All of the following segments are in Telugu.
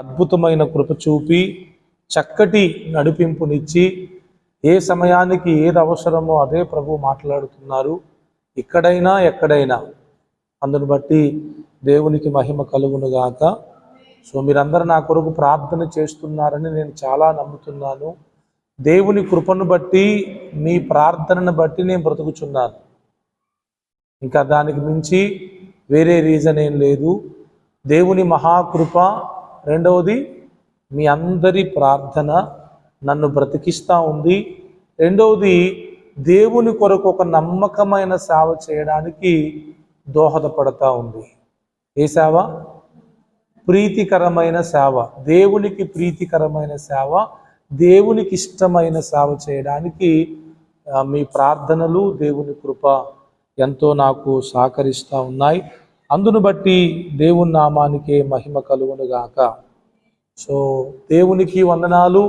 అద్భుతమైన కృప చూపి చక్కటి నడిపింపునిచ్చి ఏ సమయానికి ఏది అవసరమో అదే ప్రభు మాట్లాడుతున్నారు. ఇక్కడైనా ఎక్కడైనా అందును బట్టి దేవునికి మహిమ కలుగునుగాక. సో మీరందరూ నా కొరకు ప్రార్థన చేస్తున్నారని నేను చాలా నమ్ముతున్నాను. దేవుని కృపను బట్టి మీ ప్రార్థనను బట్టి నేను బ్రతుకుచున్నాను. ఇంకా దానికి మించి వేరే రీజన్ ఏం లేదు. దేవుని మహాకృప, రెండవది మీ అందరి ప్రార్థన నన్ను బ్రతికిస్తూ ఉంది. రెండవది దేవుని కొరకు ఒక నమ్మకమైన సేవ చేయడానికి దోహదపడతా ఉంది. ఏ సేవ? ప్రీతికరమైన సేవ, దేవునికి ప్రీతికరమైన సేవ, దేవునికి ఇష్టమైన సేవ చేయడానికి మీ ప్రార్థనలు, దేవుని కృప ఎంతో నాకు సహకరిస్తూ ఉన్నాయి. అందును బట్టి దేవుని నామానికే మహిమ కలుగునుగాక. సో దేవునికి వందనాలు.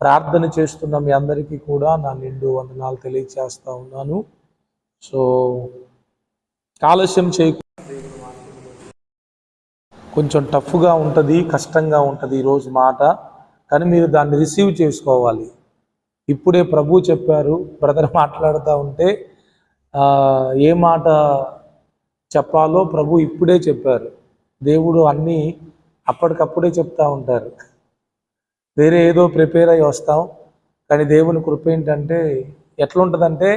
ప్రార్థన చేస్తున్న మీ అందరికీ కూడా నా నిండు వందనాలు తెలియచేస్తూ ఉన్నాను. సో ఆలస్యం చేయకుండా, కొంచెం టఫ్గా ఉంటుంది, కష్టంగా ఉంటుంది ఈరోజు మాట, కానీ మీరు దాన్ని రిసీవ్ చేసుకోవాలి. ఇప్పుడే ప్రభు చెప్పారు, బ్రదర్ మాట్లాడుతూ ఉంటే ఏ మాట చెప్పాలో ప్రభు ఇప్పుడే చెప్పారు. దేవుడు అన్నీ అప్పటికప్పుడే చెప్తూ ఉంటారు. వేరే ఏదో ప్రిపేర్ అయ్యి వస్తాం, కానీ దేవుని కృప ఏంటంటే ఎట్లుంటుందంటే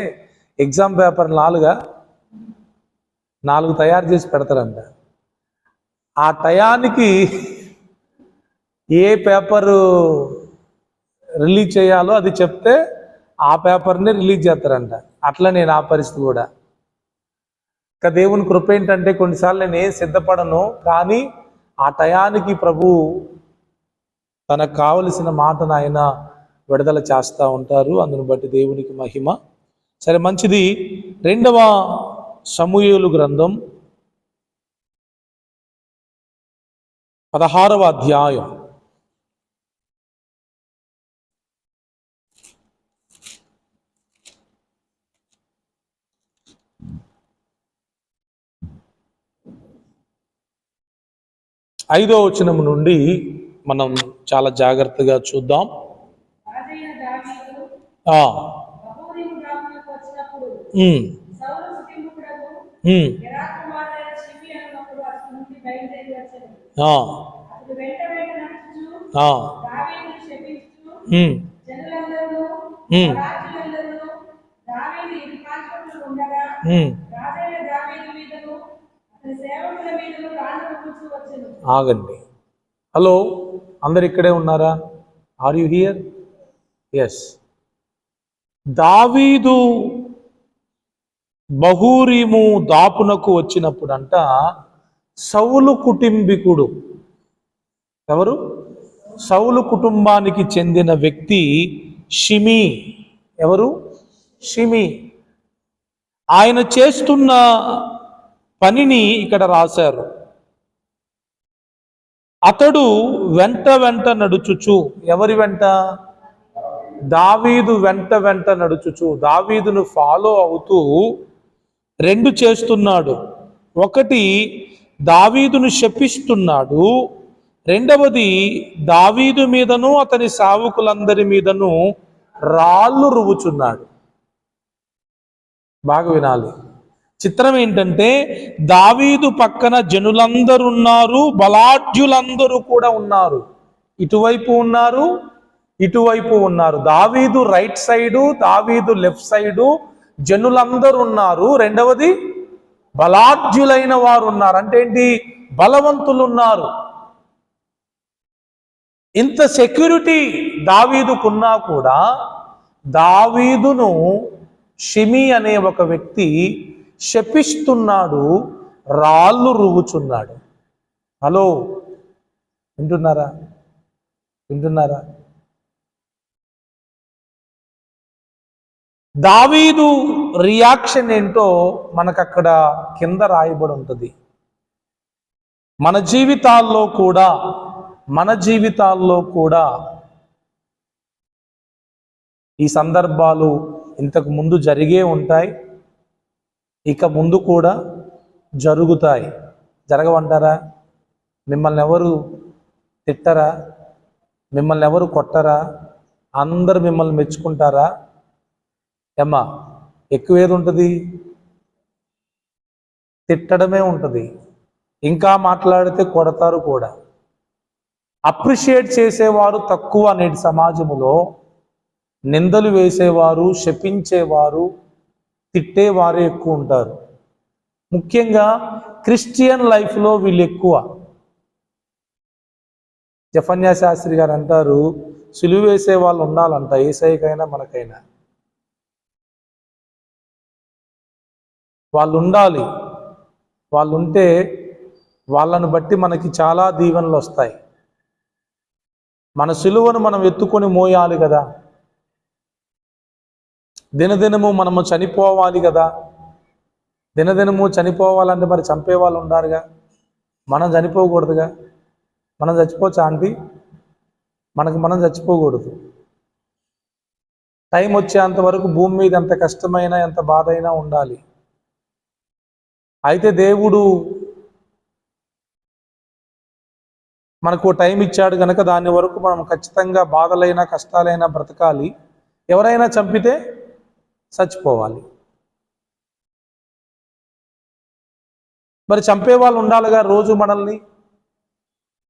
ఎగ్జామ్ పేపర్ 4 తయారు చేసి పెడతారంట. ఆ టయానికి ఏ పేపరు రిలీజ్ చేయాలో అది చెప్తే ఆ పేపర్ని రిలీజ్ చేస్తారంట. అట్లనే నా పరిస్థితి కూడా. ఇంకా దేవుని కృప ఏంటంటే కొన్నిసార్లు నేను ఏం సిద్ధపడను, కానీ ఆ టయానికి ప్రభు తనకు కావలసిన మాటను ఆయన విడుదల చేస్తూ ఉంటారు. అందును బట్టి దేవునికి మహిమ. సరే, మంచిది. 2వ సమూయేలు గ్రంథం 16వ అధ్యాయం. ఐదో వచనం నుండి మనం చాలా జాగ్రత్తగా చూద్దాం. ఆగండి. హలో, అందరు ఇక్కడే ఉన్నారా? Are you here? ఎస్. దావీదు బహూరీము దాపునకు వచ్చినప్పుడంట సౌలు కుటుంబీకుడు, ఎవరు? సౌలు కుటుంబానికి చెందిన వ్యక్తి షిమీ. ఎవరు? షిమీ. ఆయన చేస్తున్న పనిని ఇక్కడ రాశారు. అతడు వెంట వెంట నడుచుచు, ఎవరి వెంట? దావీదు వెంట నడుచుచు, దావీదును ఫాలో అవుతూ 2 చేస్తున్నాడు. ఒకటి, దావీదును శపిస్తున్నాడు. రెండవది, దావీదు మీదను అతని సేవకులందరి మీదను రాళ్ళు రువ్వుచున్నాడు. బాగా వినాలి. చిత్రం ఏంటంటే దావీదు పక్కన జనులందరూ ఉన్నారు, బలాఢ్యులందరూ కూడా ఉన్నారు. ఇటువైపు ఉన్నారు, ఇటువైపు ఉన్నారు. దావీదు రైట్ సైడు, దావీదు లెఫ్ట్ సైడు జనులందరూ ఉన్నారు. రెండవది, బలాఢ్యులైన వారు ఉన్నారు. అంటే ఏంటి? బలవంతులు ఉన్నారు. ఇంత సెక్యూరిటీ దావీదుకున్నా కూడా దావీదును షిమీ అనే ఒక వ్యక్తి శపిస్తున్నాడు, రాళ్ళు రువ్వుచున్నాడు. హలో, వింటున్నారా? దావీదు రియాక్షన్ ఏంటో మనకు అక్కడ కింద రాయబడి ఉంటుంది. మన జీవితాల్లో కూడా ఈ సందర్భాలు ఇంతకు ముందు జరిగే ఉంటాయి, ఇక ముందు కూడా జరుగుతాయి. జరగవంటారా? మిమ్మల్ని ఎవరు తిట్టరా? మిమ్మల్ని ఎవరు కొట్టరా? అందరు మిమ్మల్ని మెచ్చుకుంటారా? ఏమ్మా, ఎక్కువేది ఉంటుంది? తిట్టడమే ఉంటుంది. ఇంకా మాట్లాడితే కొడతారు కూడా. అప్రిషియేట్ చేసేవారు తక్కువ నేటి సమాజంలో. నిందలు వేసేవారు, శపించేవారు, తిట్టేవారే ఎక్కువ ఉంటారు. ముఖ్యంగా క్రిస్టియన్ లైఫ్లో వీళ్ళు ఎక్కువ. జఫన్యా శాస్త్రి గారు అంటారు, సులువు వేసే వాళ్ళు ఉండాలంట, ఏసైకైనా మనకైనా. వాళ్ళు ఉండాలి. వాళ్ళు ఉంటే వాళ్ళను బట్టి మనకి చాలా దీవెనలు వస్తాయి. మన సిలువను మనం ఎత్తుకొని మోయాలి కదా. దినదినము మనము చనిపోవాలి కదా. దినదినము చనిపోవాలంటే మరి చంపే వాళ్ళు ఉండారుగా. మనం చనిపోకూడదుగా. మనం చచ్చిపోవచ్చా ఆంటీ? మనం చచ్చిపోకూడదు. టైం వచ్చేంత వరకు భూమి మీద ఎంత కష్టమైనా ఎంత బాధ అయినా ఉండాలి. అయితే దేవుడు మనకు టైం ఇచ్చాడు కనుక దాని వరకు మనం ఖచ్చితంగా బాధలైనా కష్టాలైనా బ్రతకాలి. ఎవరైనా చంపితే చచ్చిపోవాలి. మరి చంపే వాళ్ళు ఉండాలిగా. రోజు మనల్ని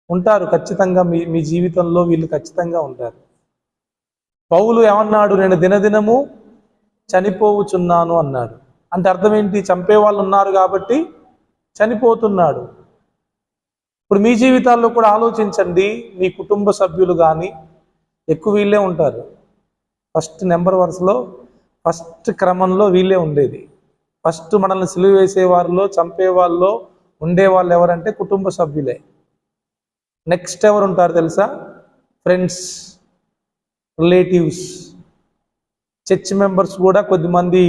ఉంటారు ఖచ్చితంగా. మీ జీవితంలో వీళ్ళు ఖచ్చితంగా ఉంటారు. పౌలు ఏమన్నాడు? నేను దినదినము చనిపోవచ్చున్నాను అన్నాడు. అంటే అర్థం ఏంటి? చంపే వాళ్ళు ఉన్నారు కాబట్టి చనిపోతున్నాడు. ఇప్పుడు మీ జీవితాల్లో కూడా ఆలోచించండి. మీ కుటుంబ సభ్యులు కానీ ఎక్కువ వీళ్ళే ఉంటారు. ఫస్ట్ నెంబర్ వరుసలో, ఫస్ట్ క్రమంలో వీళ్ళే ఉండేది. ఫస్ట్ మనల్ని సిలువ వేసేవారిలో, చంపేవాళ్ళలో ఉండేవాళ్ళు ఎవరంటే కుటుంబ సభ్యులే. నెక్స్ట్ ఎవరు ఉంటారు తెలుసా? ఫ్రెండ్స్, రిలేటివ్స్, చర్చ్ మెంబర్స్ కూడా కొద్దిమంది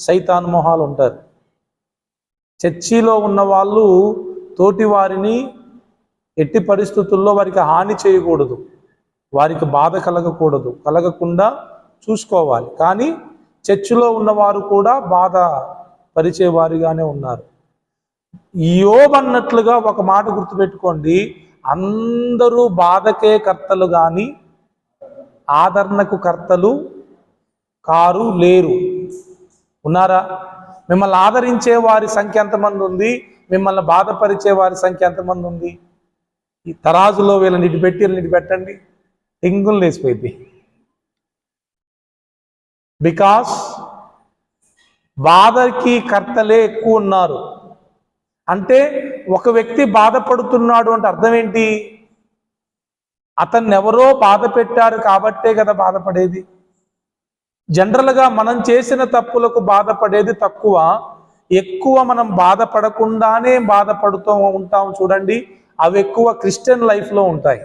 సైతాన్ మొహాలు ఉంటారు. చర్చిలో ఉన్న వాళ్ళు తోటి వారిని ఎట్టి పరిస్థితుల్లో వారికి హాని చేయకూడదు, వారికి బాధ కలగకుండా చూసుకోవాలి. కానీ చర్చిలో ఉన్నవారు కూడా బాధ పరిచేవారిగానే ఉన్నారు. యోబు అన్నట్లుగా ఒక మాట గుర్తుపెట్టుకోండి, అందరూ బాధకే కర్తలు కానీ ఆదరణకు కర్తలు కారు లేరు. ఉన్నారా? మిమ్మల్ని ఆదరించే వారి సంఖ్య ఎంతమంది ఉంది? మిమ్మల్ని బాధపరిచే వారి సంఖ్య ఎంతమంది ఉంది? ఈ తరాజులో వీళ్ళని ఇటు పెట్టి వీళ్ళని ఇటు పెట్టండి, టింగులు లేసిపోయింది. బికాస్ బాధకి కర్తలే ఎక్కువ ఉన్నారు. అంటే ఒక వ్యక్తి బాధపడుతున్నాడు అంటే అర్థం ఏంటి? అతన్ని ఎవరో బాధ పెట్టారు కాబట్టే కదా బాధపడేది. జనరల్గా మనం చేసిన తప్పులకు బాధపడేది తక్కువ, ఎక్కువ మనం బాధపడకుండానే బాధపడుతూ ఉంటాం చూడండి, అవి ఎక్కువ క్రిస్టియన్ లైఫ్లో ఉంటాయి.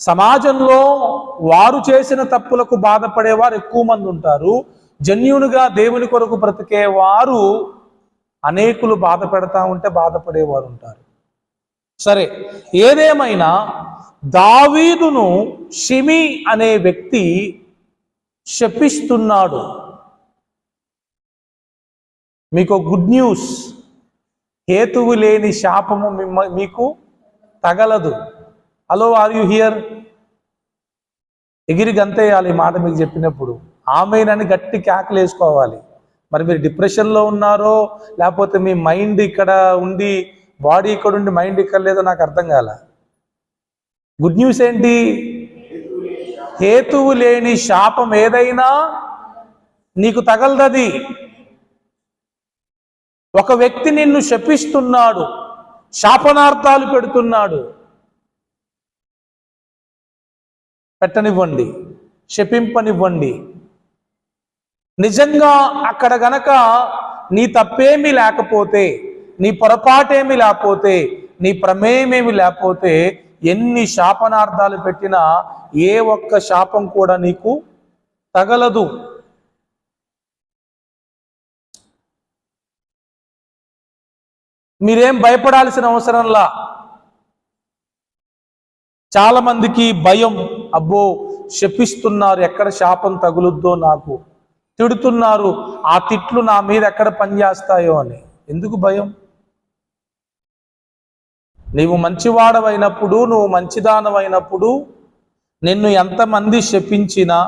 సమాజంలో వారు చేసిన తప్పులకు బాధపడేవారు ఎక్కువ మంది ఉంటారు. జెన్యూన్గా దేవుని కొరకు బ్రతికేవారు అనేకులు బాధ పెడతా ఉంటే బాధపడేవారు ఉంటారు. సరే, ఏదేమైనా దావీదును షిమి అనే వ్యక్తి శపిస్తున్నాడు. మీకు గుడ్ న్యూస్, హేతువు లేని శాపము మీకు తగలదు. Hello, are you here? ఎగిరి గంతేయాలి ఈ మాట మీకు చెప్పినప్పుడు. ఆమెనని గట్టి కేకలు వేసుకోవాలి. మరి మీరు డిప్రెషన్లో ఉన్నారో లేకపోతే మీ మైండ్ ఇక్కడ ఉండి బాడీ ఇక్కడ ఉండి మైండ్ ఇక్కడ లేదో నాకు అర్థం కాల. గుడ్ న్యూస్ ఏంటి? హేతువు లేని శాపం ఏదైనా నీకు తగలదది. ఒక వ్యక్తి నిన్ను శపిస్తున్నాడు, శాపనార్థాలు పెడుతున్నాడు, పెట్టనివ్వండి, శపింపనివ్వండి. నిజంగా అక్కడ గనక నీ తప్పేమీ లేకపోతే, నీ పొరపాటేమీ లేకపోతే, నీ ప్రమేయమేమి లేకపోతే ఎన్ని శాపనార్థాలు పెట్టినా ఏ ఒక్క శాపం కూడా నీకు తగలదు. మీరేం భయపడాల్సిన అవసరంలా. చాలా మందికి భయం, అబ్బో శపిస్తున్నారు, ఎక్కడ శాపం తగులుద్దో, నాకు తిడుతున్నారు, ఆ తిట్లు నా మీద ఎక్కడ పనిచేస్తాయో అని. ఎందుకు భయం? నీవు మంచివాడవైనప్పుడు, నువ్వు మంచిదానమైనప్పుడు నిన్ను ఎంతమంది శపించినా,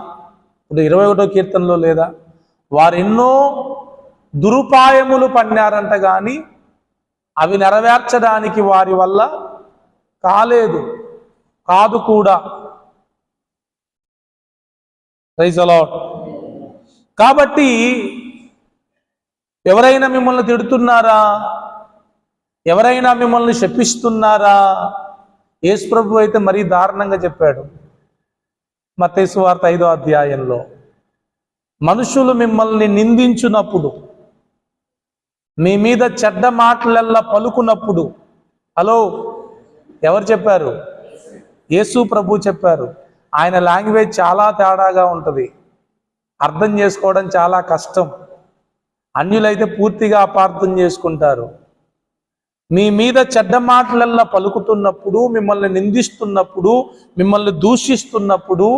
ఇప్పుడు 21వ కీర్తనలో లేదా, వారెన్నో దురుపాయములు పన్నారంట, కానీ అవి నెరవేర్చడానికి వారి వల్ల కాదు కూడా. Praise the Lord. కాబట్టి ఎవరైనా మిమ్మల్ని తిడుతున్నారా, ఎవరైనా మిమ్మల్ని శపిస్తున్నారా, యేసు ప్రభువు అయితే మరీ దారుణంగా చెప్పాడు మత్తయి సువార్త 5వ అధ్యాయంలో. మనుషులు మిమ్మల్ని నిందించునప్పుడు, మీ మీద చెడ్డ మాటలల్లా పలుకున్నప్పుడు, హలో, ఎవరు చెప్పారు? యేసు ప్రభు చెప్పారు. ఆయన లాంగ్వేజ్ చాలా తేడాగా ఉంటుంది, అర్థం చేసుకోవడం చాలా కష్టం. అన్యులైతే పూర్తిగా అపార్థం చేసుకుంటారు. మీ మీద చెడ్డ మాటలల్లా పలుకుతున్నప్పుడు, మిమ్మల్ని నిందిస్తున్నప్పుడు, మిమ్మల్ని దూషిస్తున్నప్పుడు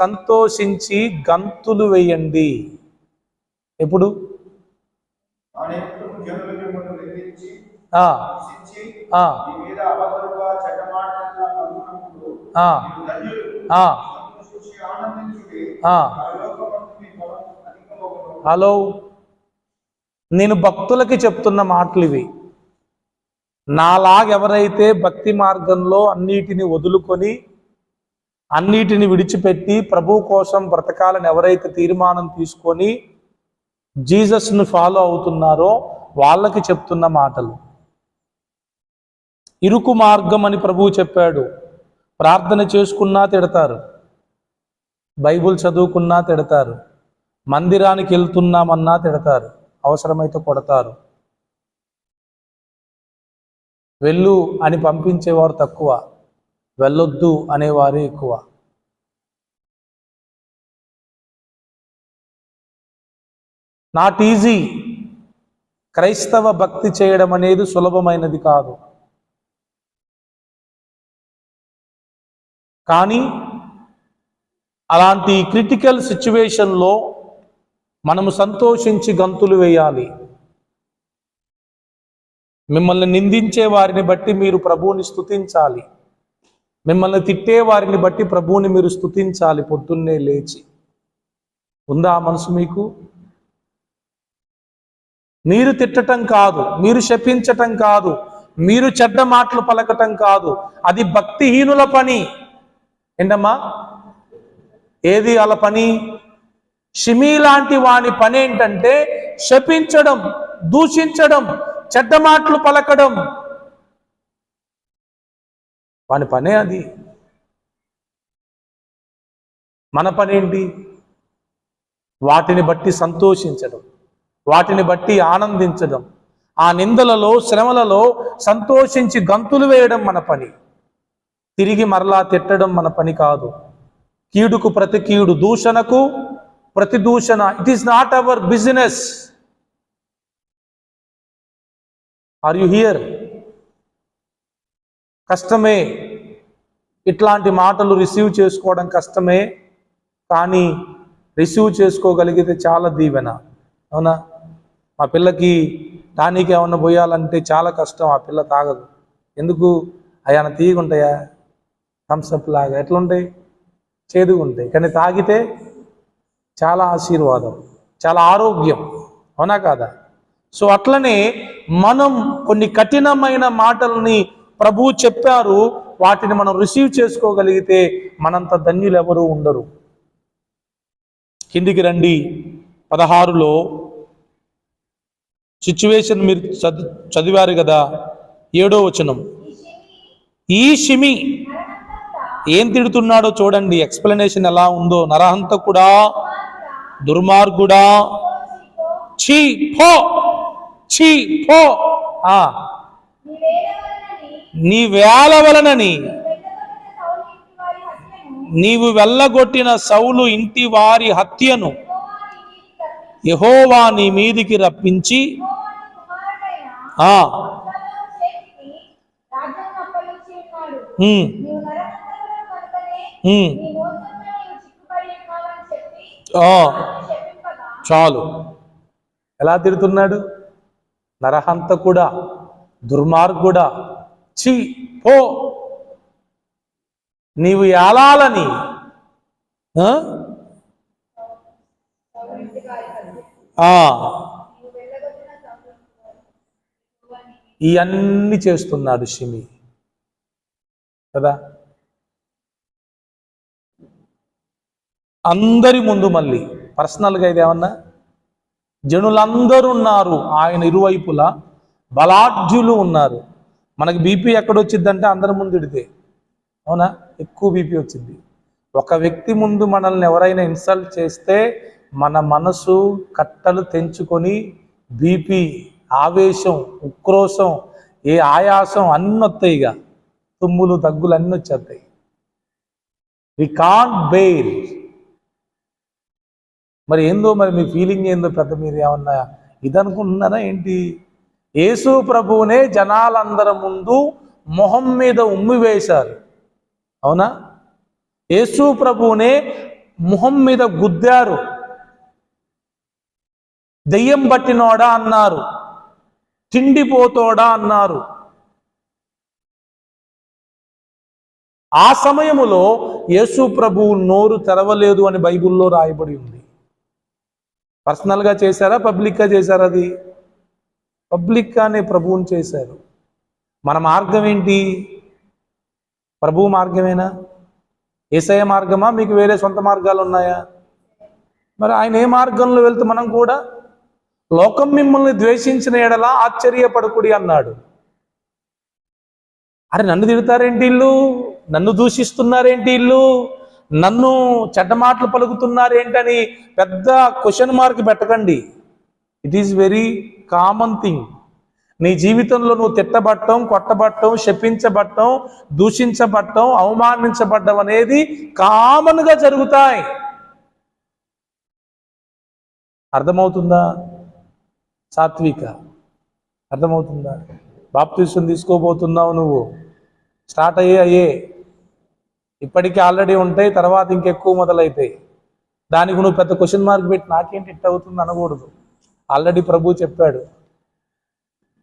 సంతోషించి గంతులు వేయండి. ఎప్పుడు? హలో, నేను భక్తులకి చెప్తున్న మాటలు ఇవి. నాలాగెవరైతే భక్తి మార్గంలో అన్నిటిని వదులుకొని, అన్నిటిని విడిచిపెట్టి ప్రభు కోసం బ్రతకాలని ఎవరైతే తీర్మానం తీసుకొని జీసస్ను ఫాలో అవుతున్నారో వాళ్ళకి చెప్తున్న మాటలు. ఇరుకు మార్గం అని ప్రభువు చెప్పాడు. ప్రార్థన చేసుకున్నా తిడతారు, బైబుల్ చదువుకున్నా తిడతారు, మందిరానికి వెళ్తున్నామన్నా తిడతారు, అవసరమైతే కొడతారు. వెళ్ళు అని పంపించేవారు తక్కువ, వెళ్ళొద్దు అనేవారు ఎక్కువ. Not easy. క్రైస్తవ భక్తి చేయడం అనేది సులభమైనది కాదు. కానీ అలాంటి క్రిటికల్ సిచ్యువేషన్లో మనము సంతోషించి గంతులు వేయాలి. మిమ్మల్ని నిందించే వారిని బట్టి మీరు ప్రభువుని స్తుతించాలి. మిమ్మల్ని తిట్టే వారిని బట్టి ప్రభువుని మీరు స్తుతించాలి పొద్దున్నే లేచి. ఉందా ఆ మనసు మీకు? మీరు తిట్టటం కాదు, మీరు శపించటం కాదు, మీరు చెడ్డ మాటలు పలకటం కాదు, అది భక్తిహీనుల పని. ఏంటమ్మా? ఏది వాళ్ళ పని? షిమీ లాంటి వాని పని ఏంటంటే శపించడం, దూషించడం, చెడ్డ మాటలు పలకడం. వాని పనే అది. మన పనేంటి? వాటిని బట్టి సంతోషించడం, వాటిని బట్టి ఆనందించడం, ఆ నిందలలో శ్రమలలో సంతోషించి గంతులు వేయడం మన పని. తిరిగి మరలా తిట్టడం మన పని కాదు. కీడుకు ప్రతి కీడు, దూషణకు ప్రతి దూషణ. It is not our business. Are you here? కష్టమే, ఇట్లాంటి మాటలు రిసీవ్ చేసుకోవడం కష్టమే, కానీ రిసీవ్ చేసుకోగలిగితే చాలా దీవెన. అవునా? మా పిల్లకి టానిక్ ఏమన్నా పోయాలంటే చాలా కష్టం, ఆ పిల్ల తాగదు. ఎందుకు? అయ్యాన తీగుంటాయా, థమ్స్అప్ లాగా ఎట్లుంటాయి, చేదుగా ఉంటాయి. కానీ తాగితే చాలా ఆశీర్వాదం, చాలా ఆరోగ్యం. అవునా కాదా? సో అట్లనే మనం కొన్ని కఠినమైన మాటల్ని ప్రభువు చెప్పారు, వాటిని మనం రిసీవ్ చేసుకోగలిగితే మనంత ధన్యులు ఎవరు ఉండరు. కిందికి రండి. 16లో సిచ్యువేషన్ మీరు చదివారు కదా, 7వ వచనం. ఈ షిమి ఏం తిడుతున్నాడో చూడండి, ఎక్స్ప్లెనేషన్ ఎలా ఉందో. నరహంతకుడా, దుర్మార్గుడా, ఛీ పో, ఛీ పో, నీ వేల వలనని నీవు వెళ్ళగొట్టిన సౌలు ఇంటి వారి హత్యను యెహోవా నీ మీదికి రప్పించి చాలు. ఎలా తిడుతున్నాడు? నరహంతకుడా, దుర్మార్గుడా, చి పో, నీవు ఏలాలని ఇవన్నీ చేస్తున్నాడు షిమి కదా. అందరి ముందు మళ్ళీ పర్సనల్గా ఇదేమన్నా, జనులందరూ ఉన్నారు ఆయన ఇరువైపులా, బలాఢ్యులు ఉన్నారు. మనకి బీపీ ఎక్కడొచ్చిద్దంటే అందరి ముందు ఇడితే, అవునా, ఎక్కువ బీపీ వచ్చింది. ఒక వ్యక్తి ముందు మనల్ని ఎవరైనా ఇన్సల్ట్ చేస్తే మన మనసు కట్టలు తెంచుకొని బీపీ, ఆవేశం, ఉక్రోషం, ఆయాసం అన్నీ వస్తాయి. ఇక తుమ్ములు దగ్గులు అన్నీ వచ్చేస్తాయి. We can't bear. మరి ఏందో మరి మీ ఫీలింగ్ ఏందో, పెద్ద మీరు ఏమన్నా ఇదనుకుంటున్నారా ఏంటి? యేసు ప్రభువునే జనాలందరి ముందు మొహం మీద ఉమ్మి వేశారు, అవునా? యేసు ప్రభువునే మొహం మీద గుద్దారు, దెయ్యం పట్టినోడా అన్నారు, తిండిపోతోడా అన్నారు. ఆ సమయములో యేసు ప్రభువు నోరు తెరవలేదు అని బైబిల్లో రాయబడి ఉంది. పర్సనల్గా చేశారా, పబ్లిక్గా చేశారా? అది పబ్లిక్గానే ప్రభువుని చేశారు. మన మార్గం ఏంటి? ప్రభువు మార్గమేనా? యేసయ్య మార్గమా? మీకు వేరే సొంత మార్గాలు ఉన్నాయా? మరి ఆయన ఏ మార్గంలో వెళ్తూ మనం కూడా, లోకం మిమ్మల్ని ద్వేషించిన ఎడల ఆశ్చర్యపడకుడి అన్నాడు. అరే నన్ను తిడతారేంటి ఇల్లు, నన్ను దూషిస్తున్నారేంటి ఇల్లు, నన్ను చెడ్డ మాటలు పలుకుతున్నారేంటని పెద్ద క్వశ్చన్ మార్క్ పెట్టకండి. It is very common thing. నీ జీవితంలో నువ్వు తిట్టబట్టం, కొట్టబట్టం, శపించబట్టం, దూషించబట్టం, అవమానించబడ్డం అనేది కామన్గా జరుగుతాయి. అర్థమవుతుందా సాత్విక? అర్థమవుతుందా? బాప్తిసం తీసుకోబోతున్నావు నువ్వు, స్టార్ట్ అయ్యే ఇప్పటికీ ఆల్రెడీ ఉంటాయి, తర్వాత ఇంకెక్కువ మొదలవుతాయి. దానికి నువ్వు పెద్ద క్వశ్చన్ మార్క్ పెట్టి నాకేంటి ఇట్ అవుతుంది అనకూడదు. ఆల్రెడీ ప్రభు చెప్పాడు,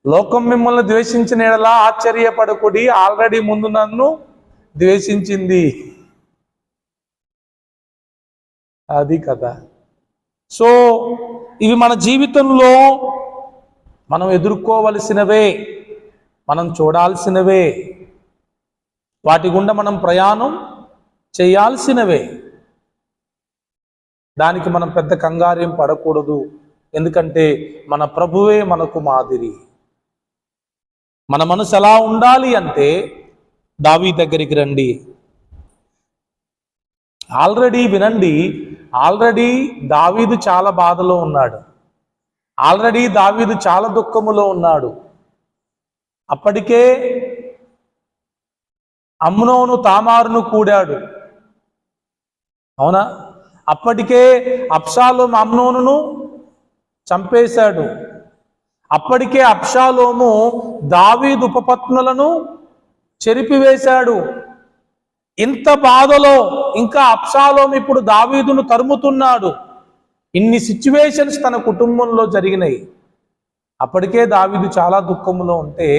లోకం మిమ్మల్ని ద్వేషించిన ఎడలా ఆశ్చర్యపడకుడి, ఆల్రెడీ ముందు నన్ను ద్వేషించింది. అది కదా. సో ఇవి మన జీవితంలో మనం ఎదుర్కోవలసినవే, మనం చూడాల్సినవే, వాటి గుండా మనం ప్రయాణం చేయాల్సినవే. దానికి మనం పెద్ద కంగారేం పడకూడదు. ఎందుకంటే మన ప్రభువే మనకు మాదిరి. మన మనసు ఎలా ఉండాలి అంటే, దావీదు దగ్గరికి రండి. ఆల్రెడీ వినండి, ఆల్రెడీ దావీదు చాలా బాధలో ఉన్నాడు, ఆల్రెడీ దావీదు చాలా దుఃఖములో ఉన్నాడు. అప్పటికే అమ్నోను తామారును కూడాడు, అవునా? అప్పటికే అబ్షాలోము అమ్నోనును చంపేశాడు. అప్పటికే అబ్షాలోము దావీదు ఉపపత్నులను చెరిపివేశాడు. ఇంత బాధలో ఇంకా అబ్షాలోము ఇప్పుడు దావీదును తరుముతున్నాడు. ఇన్ని సిచ్యువేషన్స్ తన కుటుంబంలో జరిగినాయి. అప్పటికే దావీదు చాలా దుఃఖంలో ఉంటే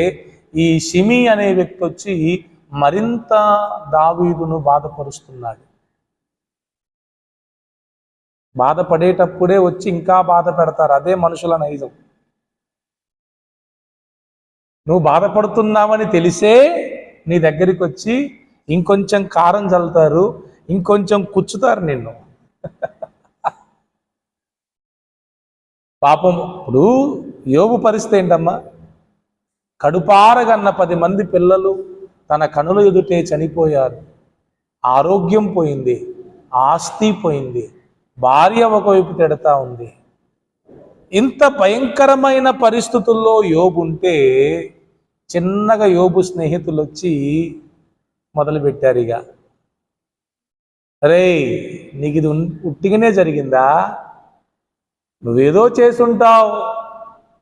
ఈ షిమి అనే వ్యక్తి వచ్చి మరింత దావీదును బాధపరుస్తున్నాడు. బాధపడేటప్పుడే వచ్చి ఇంకా బాధ పెడతారు. అదే మనుషుల నైజం. నువ్వు బాధపడుతున్నావని తెలిసే నీ దగ్గరికి వచ్చి ఇంకొంచెం కారం చల్లుతారు, ఇంకొంచెం కుచ్చుతారు నిన్ను. పాపం. ఇప్పుడు యోబు పరిస్థితి ఏంటమ్మా? కడుపారగన్న 10 మంది పిల్లలు తన కనుల ఎదుటే చనిపోయారు. ఆరోగ్యం పోయింది, ఆస్తి పోయింది, భార్య ఒకవైపు తిడతా ఉంది. ఇంత భయంకరమైన పరిస్థితుల్లో యోబు ఉంటే చిన్నగా యోబు స్నేహితులు వచ్చి మొదలుపెట్టారు. ఇక అరే నీకు ఇది ఉట్టిగానే జరిగిందా? నువ్వేదో చేసుంటావు,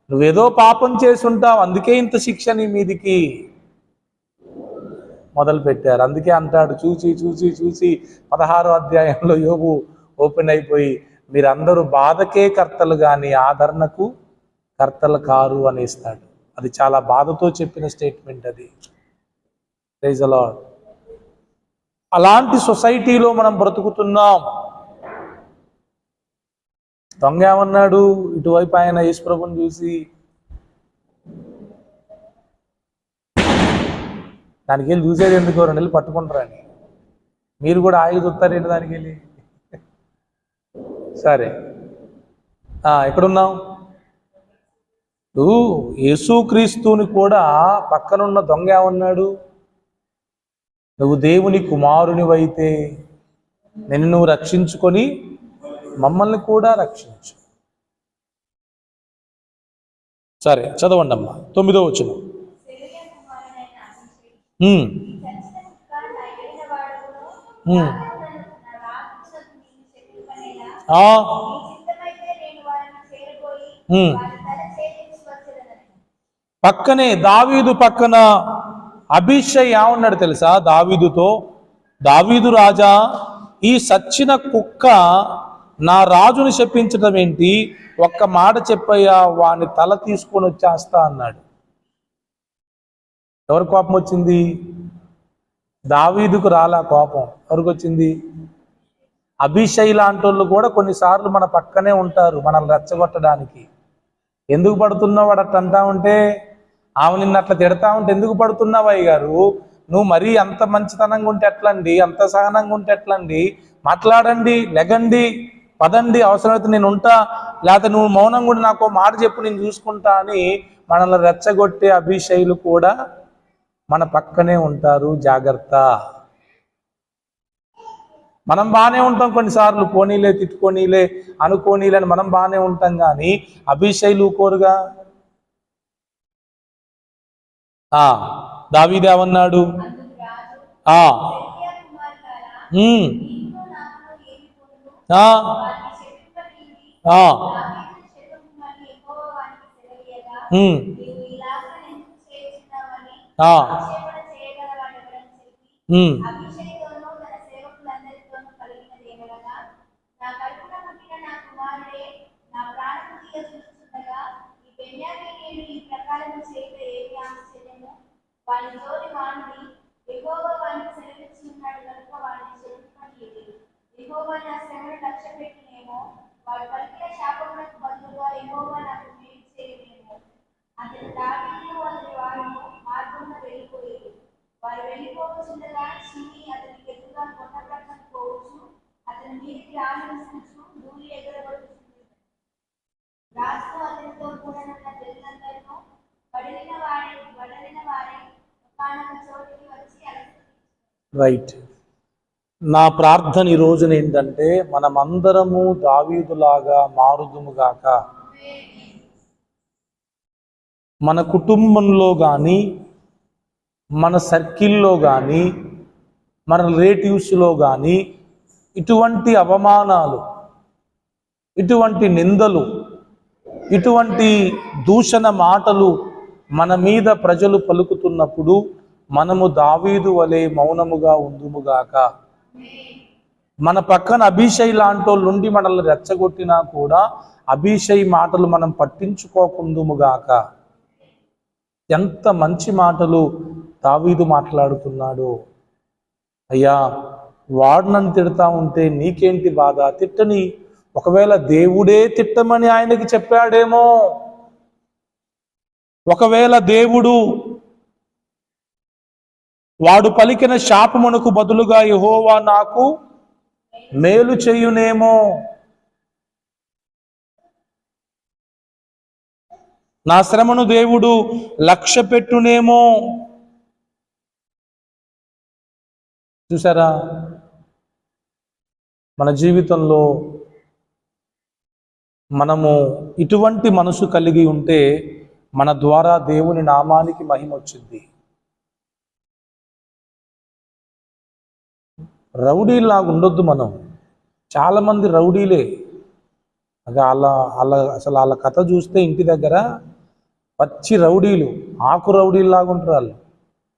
నువ్వేదో పాపం చేసుంటావు, అందుకే ఇంత శిక్ష నీ మీదికి మొదలు పెట్టారు. అందుకే అంటాడు, చూసి చూసి చూసి 16వ అధ్యాయంలో యోబు ఓపెన్ అయిపోయి, మీరందరూ బాధకే కర్తలు కానీ ఆదరణకు కర్తలు కారు అనేస్తాడు. అది చాలా బాధతో చెప్పిన స్టేట్మెంట్ అది. Praise the Lord. అలాంటి సొసైటీలో మనం బ్రతుకుతున్నాం. దొంగ ఏమన్నాడు? ఇటువైపు ఆయన యేసుప్రభుని చూసి, దానికి వెళ్ళి చూసేది ఎందుకు, 2 నెలలు పట్టుకుంటారని. మీరు కూడా ఆగి చూస్తారేంటి దానికి వెళ్ళి? సరే, ఎక్కడున్నాం? యేసుక్రీస్తుని కూడా పక్కనున్న దొంగ ఏమన్నాడు? నువ్వు దేవుని కుమారునివైతే నిన్ను నువ్వు రక్షించుకొని మమ్మల్ని కూడా రక్షించు. సరే, చదవండి అమ్మా 9వ వచనం. పక్కనే దావీదు పక్కన అభిషై ఏమన్నాడు తెలుసా దావీదుతో? దావీదు రాజా, ఈ సచ్చిన కుక్క నా రాజుని శపించడం ఏంటి? ఒక్క మాట చెప్పయ్యా, వాని తల తీసుకొని వచ్చేస్తా అన్నాడు. ఎవరి కోపం వచ్చింది? దావీదుకు రాలా కోపం. ఎవరికి వచ్చింది? అభిషై లాంటి వాళ్ళు కూడా కొన్నిసార్లు మన పక్కనే ఉంటారు మనల్ని రెచ్చగొట్టడానికి. ఎందుకు పడుతున్నావు వాడు అట్లా అంటా ఉంటే, ఆమె నిన్ను అట్లా తిడతా ఉంటే ఎందుకు పడుతున్నావు అయ్య గారు? నువ్వు మరీ అంత మంచితనంగా ఉంటే ఎట్లండి, అంత సహనంగా ఉంటే ఎట్లండి? మాట్లాడండి, లెగండి, పదండి, అవసరమైతే నేను ఉంటా, లేకపోతే నువ్వు మౌనంగా ఉండి నాకు మాట చెప్పు, నేను చూసుకుంటా అని మనల్ని రెచ్చగొట్టే అభిషైలు కూడా మన పక్కనే ఉంటారు. జాగ్రత్త. మనం బాగానే ఉంటాం కొన్నిసార్లు, పోనీలే, తిట్టుకోనీలే, అనుకోనీలే అని మనం బాగానే ఉంటాం, కానీ అభిషైలు కోరుగా. దావీదు ఏమన్నాడు? రైట్. నా ప్రార్థన ఈ రోజున ఏంటంటే, మనమందరము దావీదులాగా మారుదుముగాక. మన కుటుంబంలో కానీ, మన సర్కిల్లో కానీ, మన రిలేటివ్స్లో కానీ ఇటువంటి అవమానాలు, ఇటువంటి నిందలు, ఇటువంటి దూషణ మాటలు మన మీద ప్రజలు పలుకుతున్నప్పుడు మనము దావీదు వలె మౌనముగా ఉందుముగాక. మన పక్కన అభిషై లాంటోళ్ళు నుండి మనల్ని రెచ్చగొట్టినా కూడా అభిషై మాటలు మనం పట్టించుకోకుందుముగాక. ఎంత మంచి మాటలు దావీదు మాట్లాడుతున్నాడు. అయ్యా, వాడు నన్ను తిడతా ఉంటే నీకేంటి బాధ? తిట్టని. ఒకవేళ దేవుడే తిట్టమని ఆయనకి చెప్పాడేమో. ఒకవేళ దేవుడు వాడు పలికిన శాపమునకు బదులుగా యెహోవా నాకు మేలు చేయునేమో. నా శ్రమను దేవుడు లక్ష్య పెట్టునేమో. చూసారా, మన జీవితంలో మనము ఇటువంటి మనసు కలిగి ఉంటే మన ద్వారా దేవుని నామానికి మహిమ వచ్చింది. రౌడీలాగా ఉండొద్దు మనం. చాలామంది రౌడీలే. అసలు వాళ్ళ కథ చూస్తే ఇంటి దగ్గర పచ్చి రౌడీలు, ఆకు రౌడీలాగా ఉంటారు వాళ్ళు.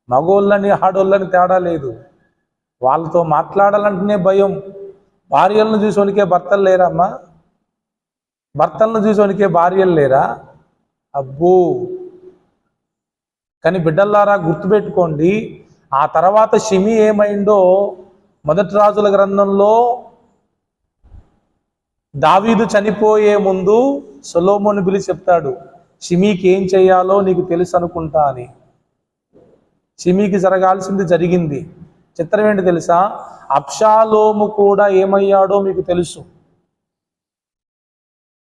మగోళ్ళని ఆడోళ్ళని తేడా లేదు. వాళ్ళతో మాట్లాడాలంటేనే భయం. భార్యలను చూసి వణికే భర్తలు లేరమ్మా? భర్తలను చూసి వణికే భార్యలు లేరా? అబ్బో. కానీ బిడ్డల్లారా గుర్తుపెట్టుకోండి, ఆ తర్వాత షిమి ఏమైందో మొదటి రాజుల గ్రంథంలో దావీదు చనిపోయే ముందు సొలొమోను పిలిచి చెప్తాడు, షిమీకి ఏం చేయాలో నీకు తెలుసు అనుకుంటా అని. షిమీకి జరగాల్సింది జరిగింది. చిత్రం ఏంటి తెలుసా? అబ్షాలోము కూడా ఏమయ్యాడో మీకు తెలుసు.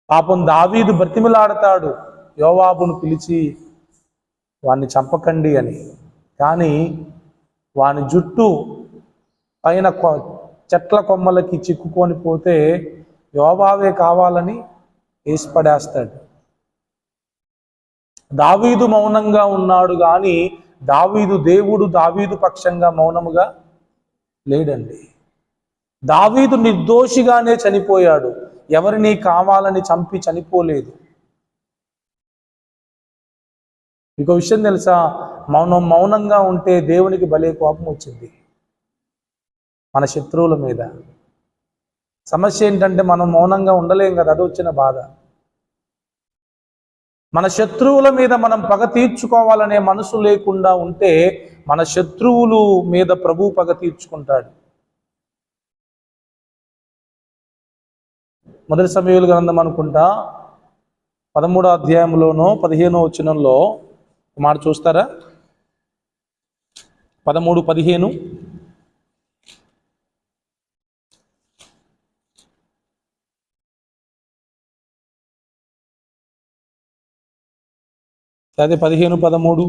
పాపం దావీదు బ్రతిమిలాడతాడు యోవాబును పిలిచి వాణ్ణి చంపకండి అని. కానీ వాని జుట్టు పైన చెట్ల కొమ్మలకి చిక్కుకొని పోతే యోవాబే కావాలని వేసి పడేస్తాడు. దావీదు మౌనంగా ఉన్నాడు, కానీ దేవుడు దావీదు పక్షంగా మౌనముగా లేడండి. దావీదు నిర్దోషిగానే చనిపోయాడు, ఎవరిని కావాలని చంపి చనిపోలేదు. ఇంకో విషయం తెలుసా? మౌనంగా ఉంటే దేవునికి భలే కోపం వచ్చింది మన శత్రువుల మీద. సమస్య ఏంటంటే మనం మౌనంగా ఉండలేం కదా, అది వచ్చిన బాధ. మన శత్రువుల మీద మనం పగ తీర్చుకోవాలనే మనసు లేకుండా ఉంటే మన శత్రువులు మీద ప్రభువు పగ తీర్చుకుంటాడు. మొదటి సమూయేలు గ్రంథం అనుకుంటా 13వ అధ్యాయంలోనో 15వ వచనంలో మాట చూస్తారా? 13:15. అదే 15:13.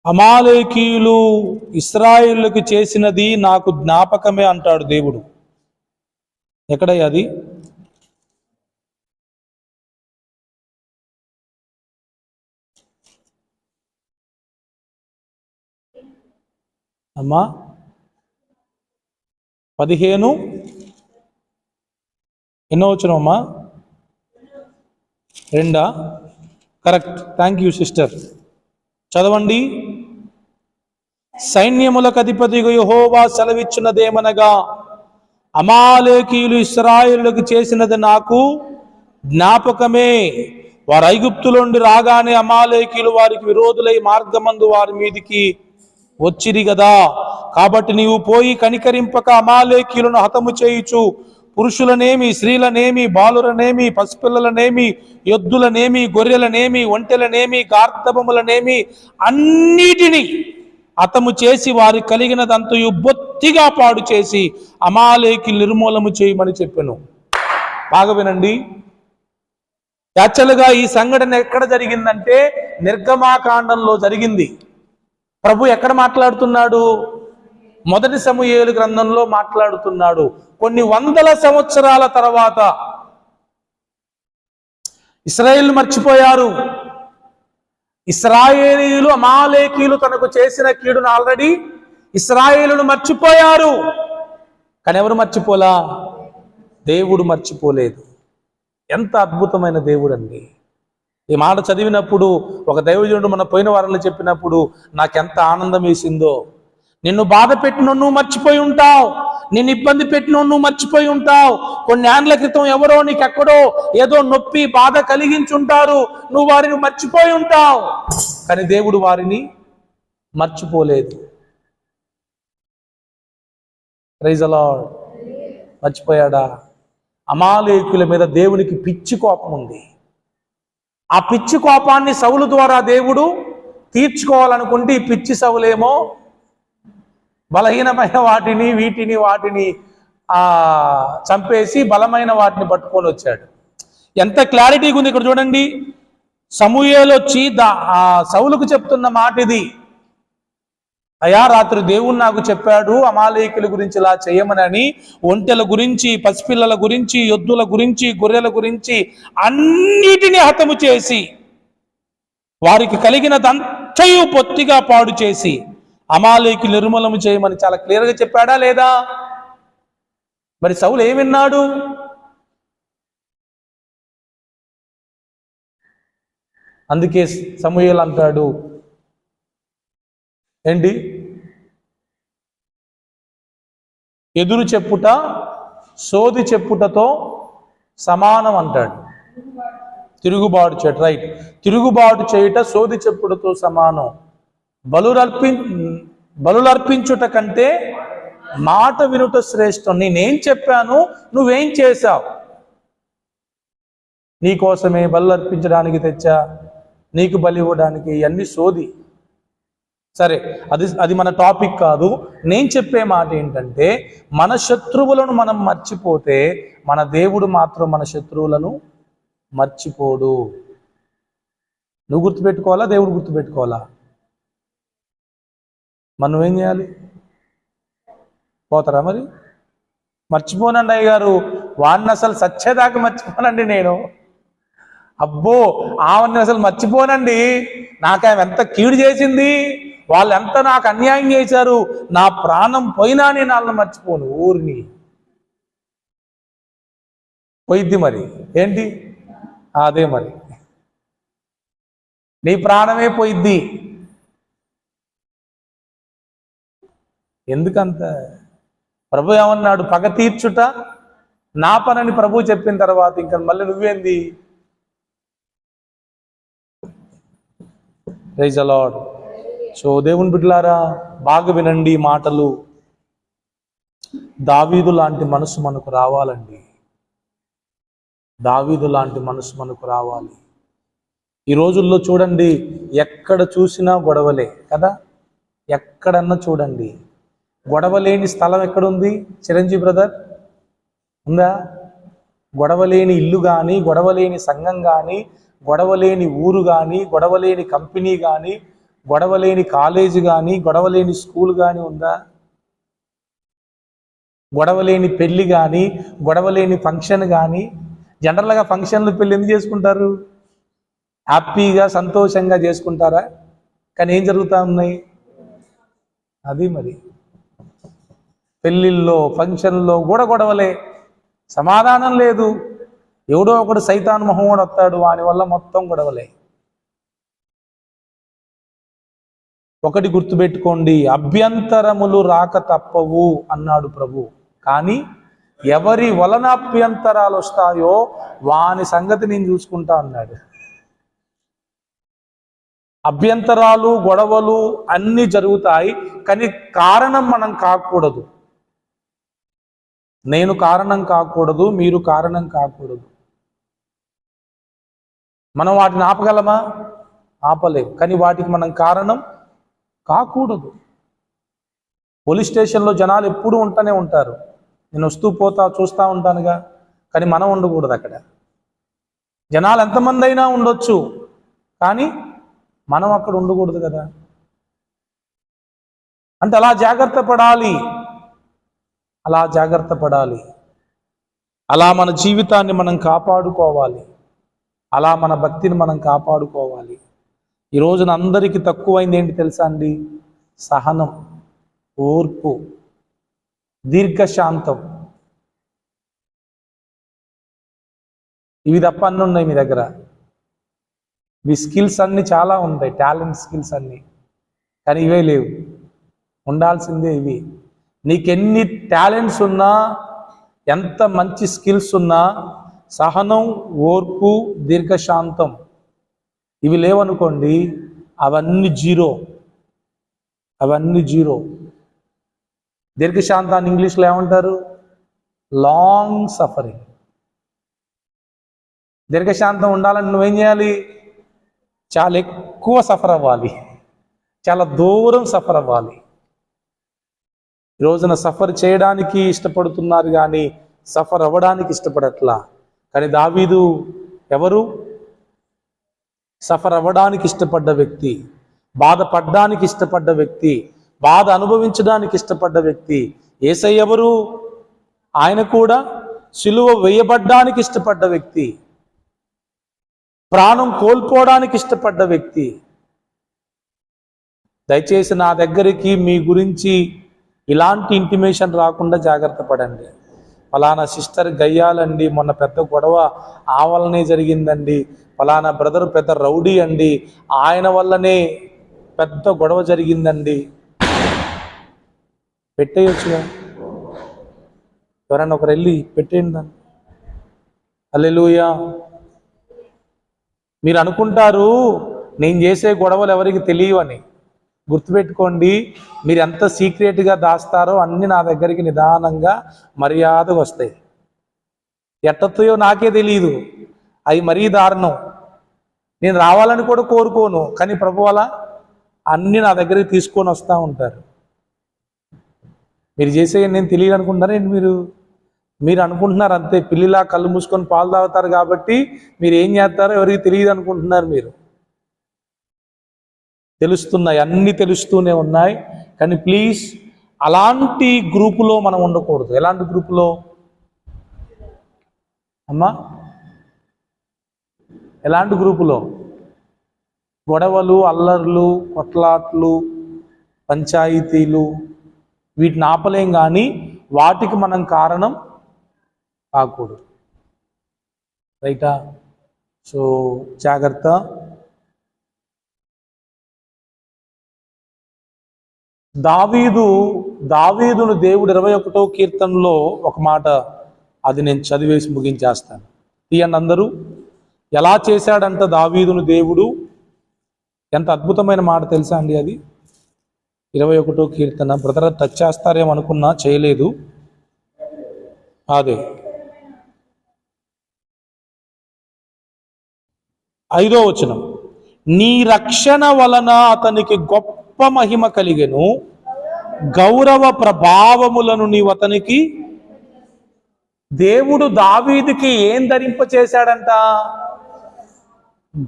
అమాలేకీయులు ఇశ్రాయేలుకు చేసినది నాకు జ్ఞాపకమే అంటాడు దేవుడు. ఎక్కడయ్యా అది? అమ్మా 15 ఎన్నో వచనమ్మా? 2. Correct, thank you sister. చదవండి. సైన్యములకు అధిపతిగా యెహోవా సెలవిచ్చినదేమనగా, అమాలేకీయులు ఇశ్రాయేలుకు చేసినది నాకు జ్ఞాపకమే. వారు ఐగుప్తులో నుండి రాగానే అమాలేకీయులు వారికి విరోధులై మార్గమందు వారి మీదికి వచ్చిరి గదా. కాబట్టి నీవు పోయి కనికరింపక అమాలేకీయులను హతము చేయుచు పురుషులనేమి, స్త్రీలనేమి, బాలురనేమి, పసిపిల్లలనేమి, ఎద్దులనేమి, గొర్రెలనేమి, ఒంటెలనేమి, గార్ధబములనేమి అన్నిటినీ హతము చేసి వారి కలిగినదంతయు బొత్తిగా పాడు చేసి అమాలేకీయులు నిర్మూలము చేయమని చెప్పాను. బాగా వినండి. యాక్చువల్గా ఈ సంఘటన ఎక్కడ జరిగిందంటే నిర్గమాకాండంలో జరిగింది. ప్రభు ఎక్కడ మాట్లాడుతున్నాడు? మొదటి సమూయేలు గ్రంథంలో మాట్లాడుతున్నాడు. కొన్ని వందల సంవత్సరాల తర్వాత ఇశ్రాయేలు మర్చిపోయారు. ఇశ్రాయేలీయులు అమాలేకీయులు తనకు చేసిన కీడును ఆల్రెడీ ఇశ్రాయేలును మర్చిపోయారు. కానీ ఎవరు మర్చిపోలా? దేవుడు మర్చిపోలేదు. ఎంత అద్భుతమైన దేవుడు అండి! ఈ మాట చదివినప్పుడు ఒక దైవజనుడు మన పోయిన వారంలో చెప్పినప్పుడు నాకెంత ఆనందం వేసిందో. నిన్ను బాధ పెట్టిన నువ్వు మర్చిపోయి ఉంటావు, నిన్ను ఇబ్బంది పెట్టిన నువ్వు మర్చిపోయి ఉంటావు. కొన్ని ఏళ్ల క్రితం ఎవరో నీకెక్కడో ఏదో నొప్పి బాధ కలిగించుంటారు, నువ్వు వారిని మర్చిపోయి ఉంటావు. కానీ దేవుడు వారిని మర్చిపోలేదు. Praise the lord. మర్చిపోయాడా? అమాలేకుల మీద దేవునికి పిచ్చి కోపం ఉంది. ఆ పిచ్చి కోపాన్ని సౌలు ద్వారా దేవుడు తీర్చుకోవాలనుకుంటే ఈ పిచ్చి సౌలేమో బలహీనమైన వాటిని చంపేసి బలమైన వాటిని పట్టుకొని వచ్చాడు. ఎంత క్లారిటీగా ఉంది ఇక్కడ చూడండి. సమూయేలు వచ్చి సౌలుకు చెప్తున్న మాట ఇది, అయ్యా రాత్రి దేవుడు నాకు చెప్పాడు అమాలేకుల గురించి ఇలా చేయమని, ఒంటెల గురించి, పసిపిల్లల గురించి, ఎద్దుల గురించి, గొర్రెల గురించి అన్నిటినీ హతము చేసి వారికి కలిగినదంతయు పొత్తిగా పాడు చేసి అమాలేకులు నిర్మూలము చేయమని చాలా క్లియర్గా చెప్పాడా లేదా? మరి సౌలు ఏమి విన్నాడు? అందుకే సమూయేలు అంటాడు, ఏంటి? ఎదురు చెప్పుట సోది చెప్పుటతో సమానం అంటాడు. తిరుగుబాటు చేయట, రైట్. తిరుగుబాటు చేయుట సోది చెప్పుటతో సమానం. బలులర్పించుట కంటే మాట వినుట శ్రేష్టం. నేనేం చెప్పాను, నువ్వేం చేశావు? నీకోసమే బలు అర్పించడానికి తెచ్చా, నీకు బలి ఇవ్వడానికి, ఇవన్నీ సోది. సరే, అది మన టాపిక్ కాదు. నేను చెప్పే మాట ఏంటంటే, మన శత్రువులను మనం మర్చిపోతే మన దేవుడు మాత్రం మన శత్రువులను మర్చిపోడు. నువ్వు గుర్తుపెట్టుకోవాలా, దేవుడు గుర్తుపెట్టుకోవాలా? మరి నువ్వేం చేయాలి? పోతారా మరి? మర్చిపోనండి అయ్య గారు, వాడిని అసలు సచ్చేదాకా మర్చిపోనండి నేను. అబ్బో, ఆమెను అసలు మర్చిపోనండి, నాకు ఆమె ఎంత కీడు చేసింది, వాళ్ళు ఎంత నాకు అన్యాయం చేశారు, నా ప్రాణం పోయినా నేను వాళ్ళని మర్చిపోను. ఊరిని పోయిద్ది మరి. ఏంటి? అదే మరి, నీ ప్రాణమే పోయిద్ది. ఎందుకంత? ప్రభు ఏమన్నాడు? పగ తీర్చుట నా పనని ప్రభు చెప్పిన తర్వాత ఇంకా మళ్ళీ నువ్వేంది? Praise the lord. సో దేవుని బిడ్డలారా, బాగా వినండి మాటలు. దావీదు లాంటి మనసు మనకు రావాలండి. దావీదు లాంటి మనసు మనకు రావాలి. ఈ రోజుల్లో చూడండి, ఎక్కడ చూసినా గొడవలే కదా. ఎక్కడన్నా చూడండి, గొడవ లేని స్థలం ఎక్కడుంది? చిరంజీవి బ్రదర్, ఉందా? గొడవ లేని ఇల్లు కానీ, గొడవ లేని సంఘం కానీ, గొడవ లేని ఊరు కానీ, గొడవ లేని కంపెనీ కానీ, గొడవ లేని కాలేజీ కానీ, గొడవ లేని స్కూల్ కానీ ఉందా? గొడవ లేని పెళ్ళి కానీ, గొడవ లేని ఫంక్షన్ కానీ. జనరల్గా ఫంక్షన్లు, పెళ్ళి ఎందుకు చేసుకుంటారు? హ్యాపీగా సంతోషంగా చేసుకుంటారా? కానీ ఏం జరుగుతూ ఉన్నాయి? అది మరి, పెళ్ళిళ్ళలో ఫంక్షన్లో కూడా గొడవలే, సమాధానం లేదు. ఎవడో ఒకడు సైతాన్ మొహమ్మడు వస్తాడు, వాని వల్ల మొత్తం గొడవలే. ఒకటి గుర్తుపెట్టుకోండి, అభ్యంతరములు రాక తప్పవు అన్నాడు ప్రభు. కానీ ఎవరి వలన అభ్యంతరాలు వస్తాయో వాని సంగతి నేను చూసుకుంటా అన్నాడు. అభ్యంతరాలు, గొడవలు అన్నీ జరుగుతాయి, కానీ కారణం మనం కాకూడదు. నేను కారణం కాకూడదు, మీరు కారణం కాకూడదు. మనం వాటిని ఆపగలమా? ఆపలేము. కానీ వాటికి మనం కారణం కాకూడదు. పోలీస్ స్టేషన్లో జనాలు ఎప్పుడూ ఉంటూనే ఉంటారు. నేను వస్తూ పోతా చూస్తూ ఉంటానుగా, కానీ మనం ఉండకూడదు అక్కడ. జనాలు ఎంతమంది అయినా ఉండొచ్చు, కానీ మనం అక్కడ ఉండకూడదు కదా. అంటే అలా జాగ్రత్త పడాలి, అలా జాగ్రత్త పడాలి. అలా మన జీవితాన్ని మనం కాపాడుకోవాలి, అలా మన భక్తిని మనం కాపాడుకోవాలి. ఈ రోజున అందరికీ తక్కువైంది ఏంటి తెలుసా అండి? సహనం, ఓర్పు, దీర్ఘశాంతం. ఇవి తప్ప అన్నీ ఉన్నాయి మీ దగ్గర. మీ స్కిల్స్ అన్నీ చాలా ఉంటాయి, టాలెంట్ స్కిల్స్ అన్నీ, కానీ ఇవే లేవు. ఉండాల్సిందే ఇవి. నీకెన్ని టాలెంట్స్ ఉన్నా, ఎంత మంచి స్కిల్స్ ఉన్నా, సహనం, ఓర్పు, దీర్ఘశాంతం ఇవి లేవనుకోండి, అవన్నీ జీరో. అవన్నీ జీరో. దీర్ఘశాంతాన్ని ఇంగ్లీష్లో ఏమంటారు? Long suffering. దీర్ఘశాంతం ఉండాలని నువ్వేం చేయాలి? చాలా ఎక్కువ సఫర్ అవ్వాలి, చాలా దూరం సఫర్ అవ్వాలి. ఈ రోజున సఫర్ చేయడానికి ఇష్టపడుతున్నారు కానీ సఫర్ అవ్వడానికి ఇష్టపడట్లా. కానీ దావీదు ఎవరు? సఫర్ అవ్వడానికి ఇష్టపడ్డ వ్యక్తి, బాధపడడానికి ఇష్టపడ్డ వ్యక్తి, బాధ అనుభవించడానికి ఇష్టపడ్డ వ్యక్తి. యేసయ్య ఎవరు? ఆయన కూడా సిలువ వేయబడ్డానికి ఇష్టపడ్డ వ్యక్తి, ప్రాణం కోల్పోవడానికి ఇష్టపడ్డ వ్యక్తి. దయచేసి నా దగ్గరికి మీ గురించి ఇలాంటి ఇంటిమేషన్ రాకుండా జాగ్రత్త పడండి. ఫలానా సిస్టర్ గయ్యాలండి, మొన్న పెద్ద గొడవ ఆవలనే జరిగిందండి, ఫలానా బ్రదర్ పెద్ద రౌడీ అండి, ఆయన వల్లనే పెద్ద గొడవ జరిగిందండి, పెట్టేయొచ్చుగా. ఎవరైనా ఒకరు వెళ్ళి పెట్టేయండి దాన్ని. హల్లెలూయా. మీరు అనుకుంటారు నేను చేసే గొడవలు ఎవరికి తెలియవని. గుర్తుపెట్టుకోండి, మీరు ఎంత సీక్రెట్గా దాస్తారో అన్ని నా దగ్గరికి నిదానంగా మర్యాదగా వస్తాయి. ఎట్టొస్తాయో నాకే తెలియదు, అవి మరీ దారుణం. నేను రావాలని కూడా కోరుకోను, కానీ ప్రభు వల్ల అన్నీ నా దగ్గరికి తీసుకొని వస్తూ ఉంటారు. మీరు చేసే నేను తెలియదు అనుకుంటున్నారేంటి? మీరు అనుకుంటున్నారు అంతే, పిల్లిలా కళ్ళు మూసుకొని పాలు తాగుతారు కాబట్టి మీరు ఏం చేస్తారో ఎవరికి తెలియదు అనుకుంటున్నారు. మీరు తెలుస్తున్నాయి, అన్నీ తెలుస్తూనే ఉన్నాయి. కానీ ప్లీజ్ అలాంటి గ్రూపులో మనం ఉండకూడదు. ఎలాంటి గ్రూపులో అమ్మా? ఎలాంటి గ్రూపులో? గొడవలు, అల్లర్లు, కొట్లాట్లు, పంచాయతీలు, వీటిని ఆపలేం, కానీ వాటికి మనం కారణం కాకూడదు. రైటా? సో జాగ్రత్త. దావీదును దేవుడు 21వ కీర్తనలో ఒక మాట, అది నేను చదివేసి ముగించేస్తాను. తీయండి అందరూ. ఎలా చేశాడంట దావీదును దేవుడు? ఎంత అద్భుతమైన మాట తెలుసా అండి అది. 21వ కీర్తన. బ్రదర్ టచ్ చేస్తారేమో అనుకున్నా, చేయలేదు. అదే 5వ వచనం. నీ రక్షణ వలన అతనికి గొప్ప మహిమ కలిగెను, గౌరవ ప్రభావములను నీవు అతనికి. దేవుడు దావీదుకి ఏం ధరింపచేశాడంట?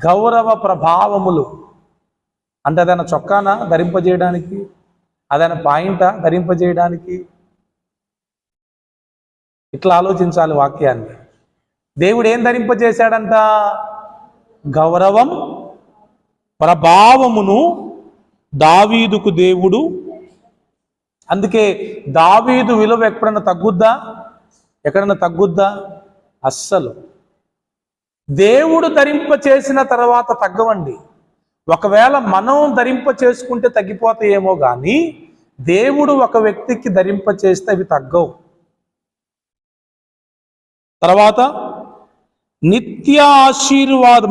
గౌరవ ప్రభావములు. అంటే అదైనా చొక్కానా ధరింపజేయడానికి? అదైనా పాయింటా ధరింపజేయడానికి? ఇట్లా ఆలోచించాలి వాక్యాన్ని. దేవుడు ఏం ధరింపజేశాడంట? గౌరవం, ప్రభావమును దావీదుకు దేవుడు. అందుకే దావీదు విలువ ఎక్కడన్నా తగ్గుద్దా? అస్సలు. దేవుడు ధరింప చేసిన తర్వాత తగ్గవండి. ఒకవేళ మనం ధరింప చేసుకుంటే తగ్గిపోతాయేమో, కానీ దేవుడు ఒక వ్యక్తికి ధరింప చేస్తే అవి తగ్గవు. తర్వాత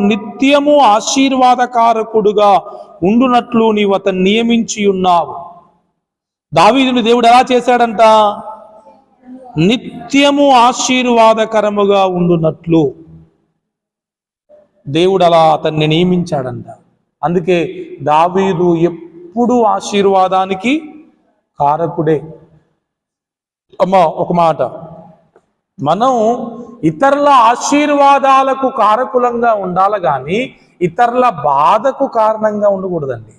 నిత్యము ఆశీర్వాదకారకుడుగా ఉండునట్లు నీవు అతన్ని నియమించి ఉన్నావు. దావీదుని దేవుడు ఎలా చేశాడంట? నిత్యము ఆశీర్వాదకరముగా ఉండునట్లు దేవుడు అలా అతన్ని నియమించాడంట. అందుకే దావీదు ఎప్పుడూ ఆశీర్వాదానికి కారకుడే. అమ్మా ఒక మాట, మనం ఇతరుల ఆశీర్వాదాలకు కారకులంగా ఉండాలి, కానీ ఇతరుల బాధకు కారణంగా ఉండకూడదండి.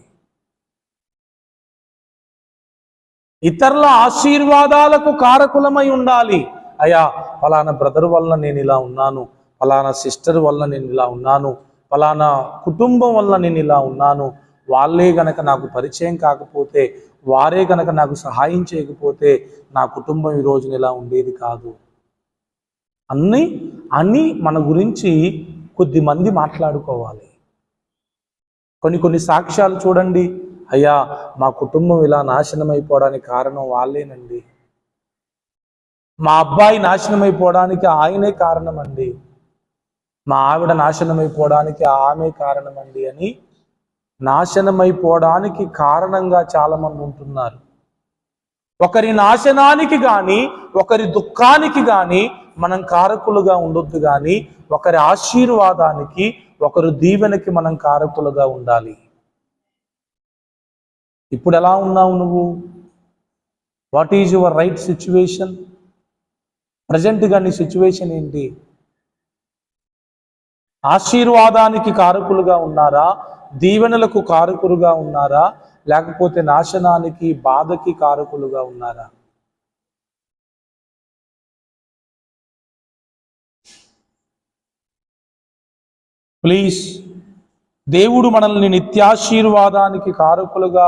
ఇతరుల ఆశీర్వాదాలకు కారకులమై ఉండాలి. అయ్యా ఫలానా బ్రదర్ వల్ల నేను ఇలా ఉన్నాను, ఫలానా సిస్టర్ వల్ల నేను ఇలా ఉన్నాను, ఫలానా కుటుంబం వల్ల నేను ఇలా ఉన్నాను, వాళ్ళే గనక నాకు పరిచయం కాకపోతే, వారే గనక నాకు సహాయం చేయకపోతే నా కుటుంబం ఈ రోజున ఇలా ఉండేది కాదు అని మన గురించి కొద్దిమంది మాట్లాడుకోవాలి. కొన్ని సాక్ష్యాలు చూడండి. అయ్యా మా కుటుంబం ఇలా నాశనం అయిపోవడానికి కారణం వాళ్ళేనండి, మా అబ్బాయి నాశనం అయిపోవడానికి ఆయనే కారణం అండి, మా ఆవిడ నాశనం అయిపోవడానికి ఆమె కారణం అండి అని నాశనమైపోవడానికి కారణంగా చాలామంది ఉంటున్నారు. ఒకరి నాశనానికి కానీ ఒకరి దుఃఖానికి కానీ మనం కారకులుగా ఉండొద్దు, కానీ ఒకరి ఆశీర్వాదానికి ఒకరి దీవెనకి మనం కారకులుగా ఉండాలి. ఇప్పుడు ఎలా ఉన్నావు నువ్వు? What is your right situation? ప్రజెంట్గా నీ సిచ్యువేషన్ ఏంటి? ఆశీర్వాదానికి కారకులుగా ఉన్నారా? దీవెనలకు కారకులుగా ఉన్నారా? లేకపోతే నాశనానికి బాధకి కారకులుగా ఉన్నారా? ప్లీజ్, దేవుడు మనల్ని నిత్యాశీర్వాదానికి కారకులుగా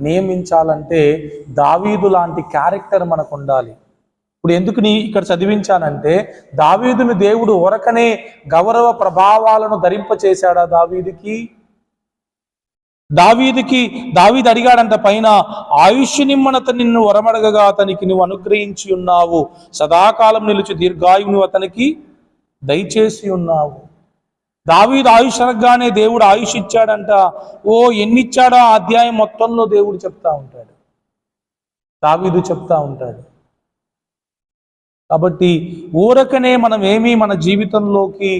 నియమించాలంటే దావీదు లాంటి క్యారెక్టర్ మనకు ఉండాలి. ఇప్పుడు ఎందుకు ఇక్కడ చదివించానంటే, దావీదుని దేవుడు ఊరకనే గౌరవ ప్రభావాలను ధరింపచేశాడా? దావీదుకి దావీదు అడిగాడంట పైన, ఆయుష్ నిమ్మనత నిన్ను వరమడగగా అతనికి నువ్వు అనుగ్రహించి ఉన్నావు, సదాకాలం నిలుచు దీర్ఘాయువు నువ్వు అతనికి దయచేసి ఉన్నావు. దావీదు ఆయుష్ అనగానే దేవుడు ఆయుష్ ఇచ్చాడంట. ఎన్నిచ్చాడో ఆ అధ్యాయం మొత్తంలో దేవుడు చెప్తా ఉంటాడు, దావీదు చెప్తా ఉంటాడు. కాబట్టి ఊరకనే మనం ఏమీ మన జీవితంలోకి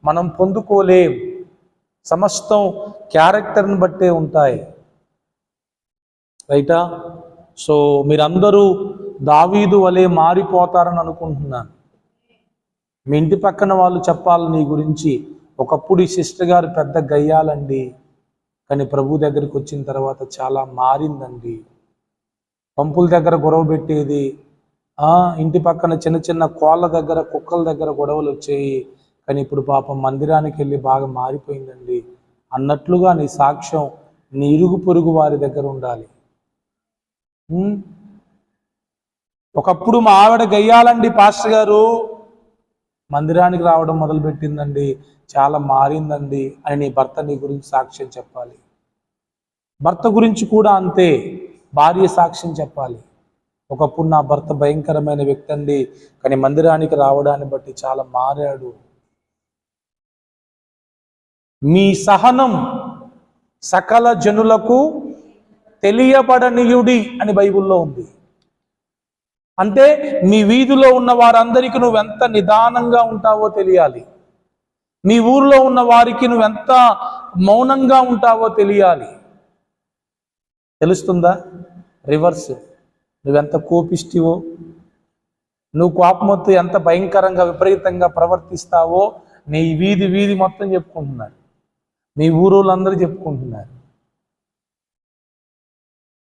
మనం పొందుకోలేం. సమస్తం క్యారెక్టర్ని బట్టే ఉంటాయి. రైటా? సో మీరందరూ దావీదు వలె మారిపోతారని అనుకుంటున్నాను. మీ ఇంటి పక్కన వాళ్ళు చెప్పాలి నీ గురించి, ఒకప్పుడు ఈ సిస్టర్ గారు పెద్ద గయ్యాలండి, కానీ ప్రభు దగ్గరికి వచ్చిన తర్వాత చాలా మారిందండి. పంపుల దగ్గర గొడవ పెట్టేది, ఇంటి పక్కన చిన్న చిన్న కోళ్ళ దగ్గర కుక్కల దగ్గర గొడవలు వచ్చాయి, కానీ ఇప్పుడు పాపం మందిరానికి వెళ్ళి బాగా మారిపోయిందండి అన్నట్లుగా నీ సాక్ష్యం నీ ఇరుగు పొరుగు వారి దగ్గర ఉండాలి. ఒకప్పుడు మా ఆవిడ గయ్యాలండి పాస్టర్ గారు, మందిరానికి రావడం మొదలుపెట్టిందండి, చాలా మారిందండి అని నీ భర్త నీ గురించి సాక్ష్యం చెప్పాలి. భర్త గురించి కూడా అంతే, భార్య సాక్ష్యం చెప్పాలి. ఒకప్పుడు నా భర్త భయంకరమైన వ్యక్తి అండి, కానీ మందిరానికి రావడాన్ని బట్టి చాలా మారాడు. మీ సహనం సకల జనులకు తెలియబడనీయుడి అని బైబిల్లో ఉంది. అంటే మీ వీధిలో ఉన్న వారందరికీ నువ్వెంత నిదానంగా ఉంటావో తెలియాలి. మీ ఊరిలో ఉన్న వారికి నువ్వెంత మౌనంగా ఉంటావో తెలియాలి. తెలుస్తుందా? రివర్స్, నువ్వెంత కోపిష్టివో, నువ్వు కోపమొత్తు ఎంత భయంకరంగా విపరీతంగా ప్రవర్తిస్తావో నీ వీధి మొత్తం చెప్పుకుంటున్నారు, మీ ఊరోళ్ళందరూ చెప్పుకుంటున్నారు.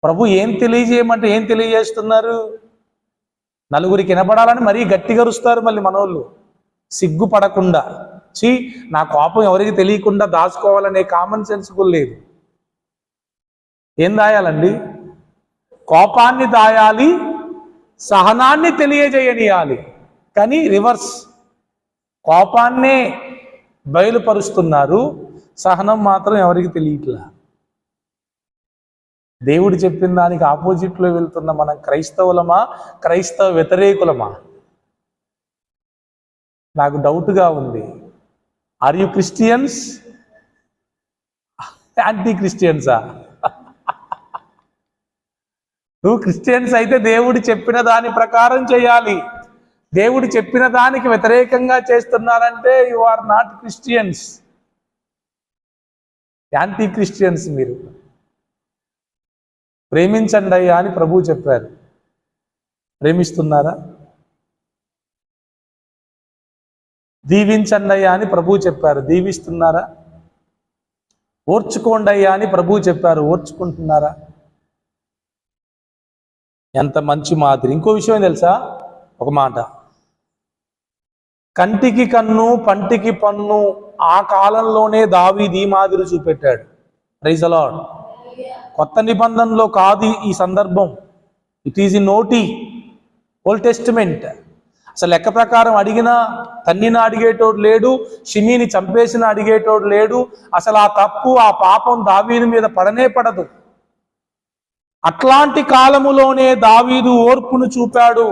ప్రభు ఏం తెలియజేయమంటే ఏం తెలియజేస్తున్నారు? నలుగురికి వినపడాలని మరీ గట్టిగా అరుస్తారు మళ్ళీ మనోళ్ళు, సిగ్గుపడకుండా. నా కోపం ఎవరికి తెలియకుండా దాచుకోవాలనే కామన్ సెన్స్ కూడా లేదు. ఏం దాయాలండి? కోపాన్ని దాయాలి, సహనాన్ని తెలియజేయనియాలి. కానీ రివర్స్, కోపాన్నే బయలుపరుస్తున్నారు, సహనం మాత్రం ఎవరికి తెలియట్లా. దేవుడు చెప్పిన దానికి ఆపోజిట్లో వెళ్తున్న మనం క్రైస్తవులమా, క్రైస్తవ వ్యతిరేకులమా? నాకు డౌట్గా ఉంది. ఆర్ యు క్రిస్టియన్స్, యాంటీ క్రిస్టియన్సా? నువ్వు క్రిస్టియన్స్ అయితే దేవుడు చెప్పిన దాని ప్రకారం చేయాలి. దేవుడు చెప్పిన దానికి వ్యతిరేకంగా చేస్తున్నారంటే you are not Christians, anti Christians మీరు. ప్రేమించండి అయ్యా అని ప్రభువు చెప్పారు. ప్రేమిస్తున్నారా? దీవించండి అయ్యా అని ప్రభువు చెప్పారు. దీవిస్తున్నారా? ఓర్చుకోండి అయ్యా అని ప్రభువు చెప్పారు. ఓర్చుకుంటున్నారా? ఎంత మంచి మాదిరి. ఇంకో విషయం తెలుసా? ఒక మాట, కంటికి కన్ను పంటికి పన్ను ఆ కాలంలోనే దావీదు ఈ మాదిరి చూపెట్టాడు. Praise the lord. కొత్త నిబంధనలో కాదు ఈ సందర్భం, it is in OT old testament. అసలు లెక్క ప్రకారం అడిగినా తన్నిన అడిగేటోడు లేడు, షిమీని చంపేసిన అడిగేటోడు లేడు. అసలు ఆ తప్పు ఆ పాపం దావీదు మీద పడనే పడదు. అట్లాంటి కాలములోనే దావీదు ఓర్పును చూపాడు.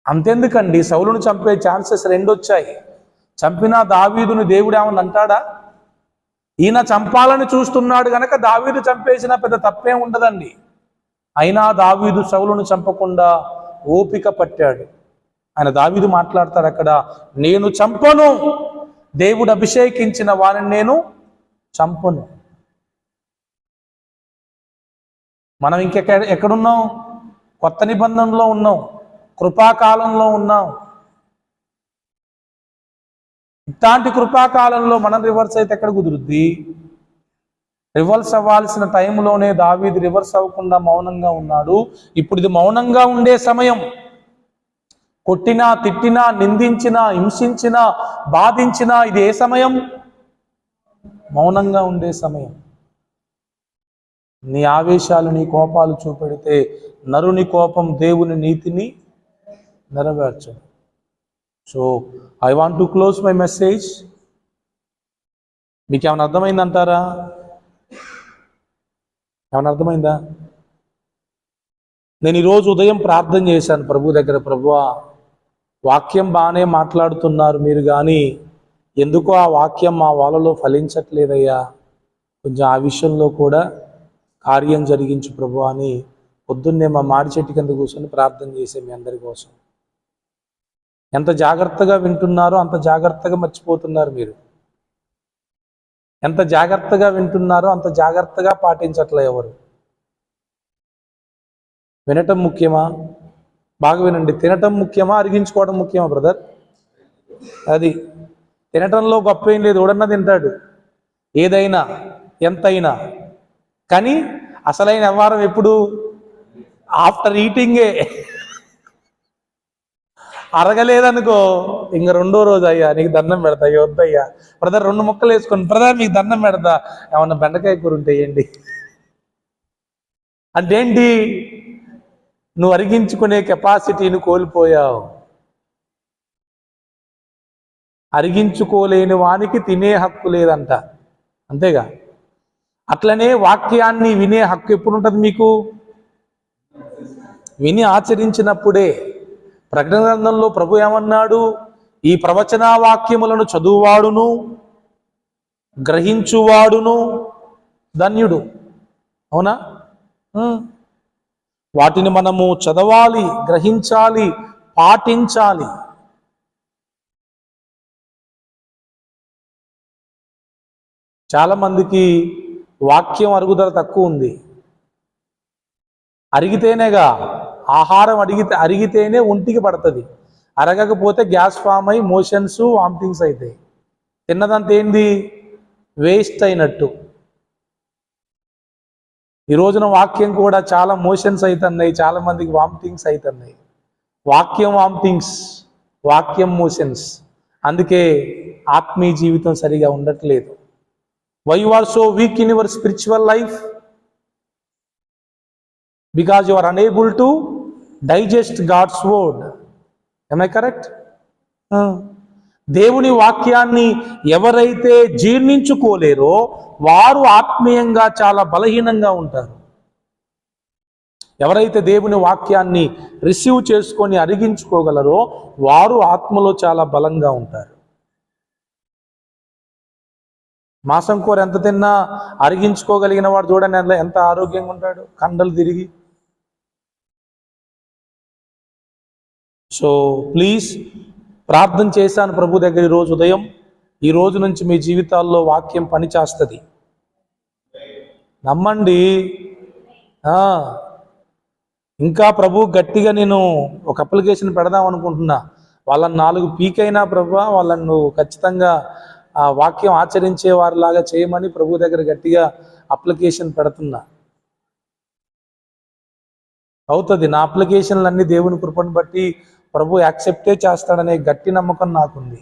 అంతెందుకండి, సౌలును చంపే ఛాన్సెస్ రెండొచ్చాయి. చంపినా దావీదును దేవుడు ఏమని అంటాడా? ఈయన చంపాలని చూస్తున్నాడు గనక దావీదు చంపేసిన పెద్ద తప్పేం ఉండదండి. అయినా దావీదు సౌలును చంపకుండా ఓపిక పట్టాడు. ఆయన దావీదు మాట్లాడతాడు అక్కడ, నేను చంపను, దేవుడు అభిషేకించిన వారిని నేను చంపను. మనం ఎక్కడున్నాం? కొత్త నిబంధనలో ఉన్నాం, కృపాకాలంలో ఉన్నాం. ఇట్లాంటి కృపాకాలంలో మనం రివర్స్ అయితే ఎక్కడ కుదురుద్ది? రివర్స్ అవ్వాల్సిన టైంలోనే దావీదు రివర్స్ అవ్వకుండా మౌనంగా ఉన్నాడు. ఇప్పుడు ఇది మౌనంగా ఉండే సమయం. కొట్టినా తిట్టినా నిందించినా హింసించినా బాధించినా ఇది ఏ సమయం? మౌనంగా ఉండే సమయం. నీ ఆవేశాలు నీ కోపాలు చూపెడితే నరుని కోపం దేవుని నీతిని నెరవేర్చదు. So I want to close my message. మీకు ఏమైనా అర్థమైందంటారా? ఏమన్నా అర్థమైందా? నేను ఈరోజు ఉదయం ప్రార్థన చేశాను ప్రభు దగ్గర, ప్రభువా వాక్యం బాగానే మాట్లాడుతున్నారు మీరు, కానీ ఎందుకో ఆ వాక్యం మా వాళ్ళలో ఫలించట్లేదయ్యా, కొంచెం ఆ విషయంలో కూడా కార్యం జరిగించు ప్రభు అని పొద్దున్నే మా మాడి చెట్టు కింద కూర్చొని ప్రార్థన చేసే మీ అందరి కోసం. ఎంత జాగ్రత్తగా వింటున్నారో అంత జాగ్రత్తగా మర్చిపోతున్నారు మీరు. ఎంత జాగ్రత్తగా వింటున్నారో అంత జాగ్రత్తగా పాటించట్లే ఎవరు. వినటం ముఖ్యమా? బాగా వినండి. తినటం ముఖ్యమా, అరిగించుకోవడం ముఖ్యమా బ్రదర్? అది తినటంలో గొప్ప ఏం లేదు, ఎవడన్నా తింటాడు ఏదైనా ఎంతైనా. కానీ అసలైన వ్యవహారం ఎప్పుడు? ఆఫ్టర్ ఈటింగే. అరగలేదనుకో ఇంక రెండో రోజు, అయ్యా నీకు దండం పెడతా, అయ్యో వద్దయ్యా బ్రదర్ 2 ముక్కలు వేసుకొని, బ్రదర్ మీకు దండం పెడతా, ఏమన్నా బెండకాయ కూర ఉంటే వేయండి అంటే ఏంటి? నువ్వు అరిగించుకునే కెపాసిటీని కోల్పోయావు. అరిగించుకోలేని వానికి తినే హక్కు లేదంట, అంతేగా? అట్లనే వాక్యాన్ని వినే హక్కు ఎప్పుడు ఉంటుంది మీకు? విని ఆచరించినప్పుడే. ప్రకటన గ్రంథంలో ప్రభు ఏమన్నాడు? ఈ ప్రవచన వాక్యములను చదువువాడును గ్రహించువాడును ధన్యుడు. అవునా? వాటిని మనము చదవాలి, గ్రహించాలి, పాటించాలి. చాలా మందికి వాక్యం అరుగుదల తక్కువ ఉంది. అరిగితేనేగా ఆహారం, అరిగితేనే ఒంటికి పడుతుంది. అరగకపోతే గ్యాస్ ఫామ్ అయి మోషన్స్, వామిటింగ్స్ అవుతాయి. తిన్నదంతా ఏంది? వేస్ట్ అయినట్టు. ఈ రోజున వాక్యం కూడా చాలా మోషన్స్ అవుతున్నాయి, చాలా మందికి వామిటింగ్స్ అవుతున్నాయి. వాక్యం వామిటింగ్స్, వాక్యం మోషన్స్. అందుకే ఆత్మీయ జీవితం సరిగా ఉండట్లేదు. Why you are so weak in your spiritual life? Because you are unable to digest God's word. Am I correct? దేవుని వాక్యాన్ని ఎవరైతే జీర్ణించుకోలేరో వారు ఆత్మీయంగా చాలా బలహీనంగా ఉంటారు. ఎవరైతే దేవుని వాక్యాన్ని రిసీవ్ చేసుకొని అరిగించుకోగలరో వారు ఆత్మలో చాలా బలంగా ఉంటారు. మాంసం కూర ఎంత తిన్నా అరిగించుకోగలిగిన వాడు చూడండి ఎంత ఆరోగ్యంగా ఉంటాడు, కండలు తిరిగి. సో ప్లీజ్, ప్రార్థన చేశాను ప్రభు దగ్గర ఈరోజు ఉదయం. ఈ రోజు నుంచి మీ జీవితాల్లో వాక్యం పనిచేస్తుంది, నమ్మండి. ఇంకా ప్రభు గట్టిగా నేను ఒక అప్లికేషన్ పెడదాం అనుకుంటున్నా. వాళ్ళని 4 పీకైనా ప్రభు, వాళ్ళని నువ్వు ఖచ్చితంగా ఆ వాక్యం ఆచరించే వారిలాగా చేయమని ప్రభు దగ్గర గట్టిగా అప్లికేషన్ పెడుతున్నా. అవుతుంది. నా అప్లికేషన్లన్నీ దేవుని కృపను బట్టి ప్రభు యాక్సెప్టే చేస్తాడనే గట్టి నమ్మకం నాకుంది.